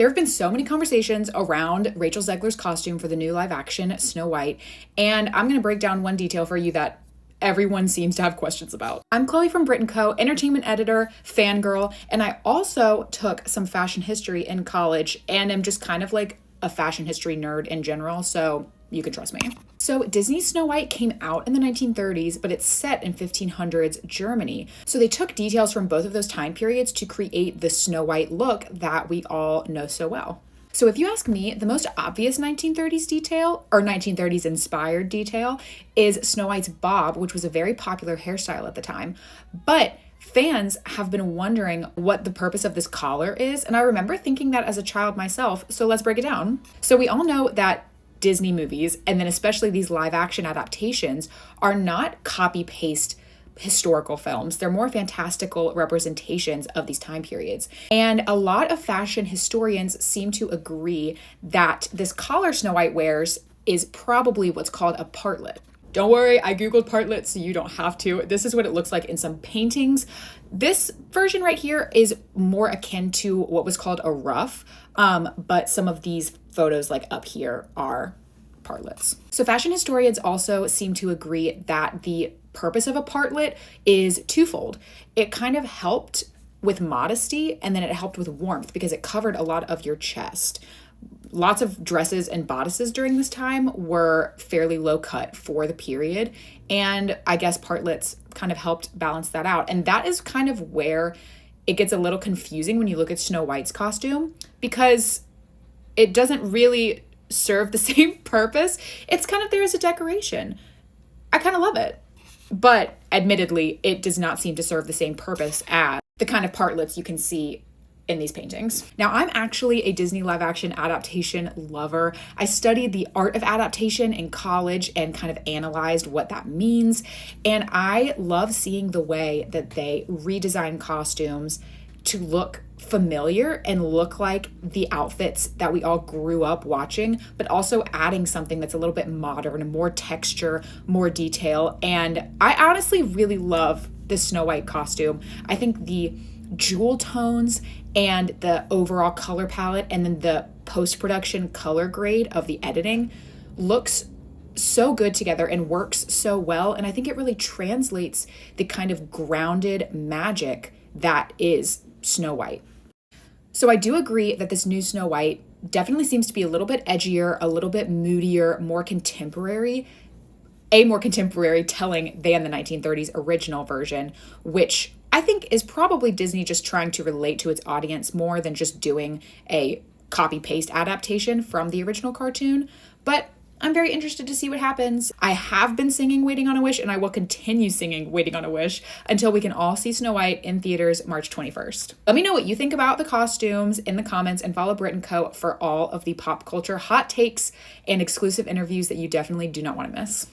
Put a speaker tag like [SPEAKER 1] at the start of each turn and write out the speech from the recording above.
[SPEAKER 1] There have been so many conversations around Rachel Zegler's costume for the new live action Snow White, and I'm going to break down one detail for you that everyone seems to have questions about. I'm Chloe from Brit+Co, entertainment editor, fangirl, and I also took some fashion history in college and am just kind of like a fashion history nerd in general, so you can trust me. So Disney's Snow White came out in the 1930s, but it's set in 1500s Germany. So they took details from both of those time periods to create the Snow White look that we all know so well. So if you ask me, the most obvious 1930s detail, or 1930s inspired detail, is Snow White's bob, which was a very popular hairstyle at the time. But fans have been wondering what the purpose of this collar is, and I remember thinking that as a child myself, so let's break it down. So we all know that Disney movies, and then especially these live action adaptations, are not copy-paste historical films. They're more fantastical representations of these time periods. And a lot of fashion historians seem to agree that this collar Snow White wears is probably what's called a partlet. Don't worry, I Googled partlet, so you don't have to. This is what it looks like in some paintings. This version right here is more akin to what was called a ruff, but some of these photos like up here are partlets. So fashion historians also seem to agree that the purpose of a partlet is twofold. It kind of helped with modesty, and then it helped with warmth because it covered a lot of your chest. Lots of dresses and bodices during this time were fairly low cut for the period, and I guess partlets kind of helped balance that out. And that is kind of where it gets a little confusing when you look at Snow White's costume, because it doesn't really serve the same purpose. It's kind of there as a decoration. I kind of love it. But admittedly, it does not seem to serve the same purpose as the kind of partlets you can see in these paintings. Now, I'm actually a Disney live action adaptation lover. I studied the art of adaptation in college and kind of analyzed what that means. And I love seeing the way that they redesign costumes to look familiar and look like the outfits that we all grew up watching, but also adding something that's a little bit modern, more texture, more detail. And I honestly really love the Snow White costume. I think the jewel tones and the overall color palette and then the post-production color grade of the editing looks so good together and works so well. And I think it really translates the kind of grounded magic that is Snow White. So I do agree that this new Snow White definitely seems to be a little bit edgier, a little bit moodier, more contemporary telling than the 1930s original version, which I think is probably Disney just trying to relate to its audience more than just doing a copy-paste adaptation from the original cartoon. But I'm very interested to see what happens. I have been singing Waiting on a Wish, and I will continue singing Waiting on a Wish until we can all see Snow White in theaters March 21st. Let me know what you think about the costumes in the comments, and follow Brit+Co for all of the pop culture hot takes and exclusive interviews that you definitely do not want to miss.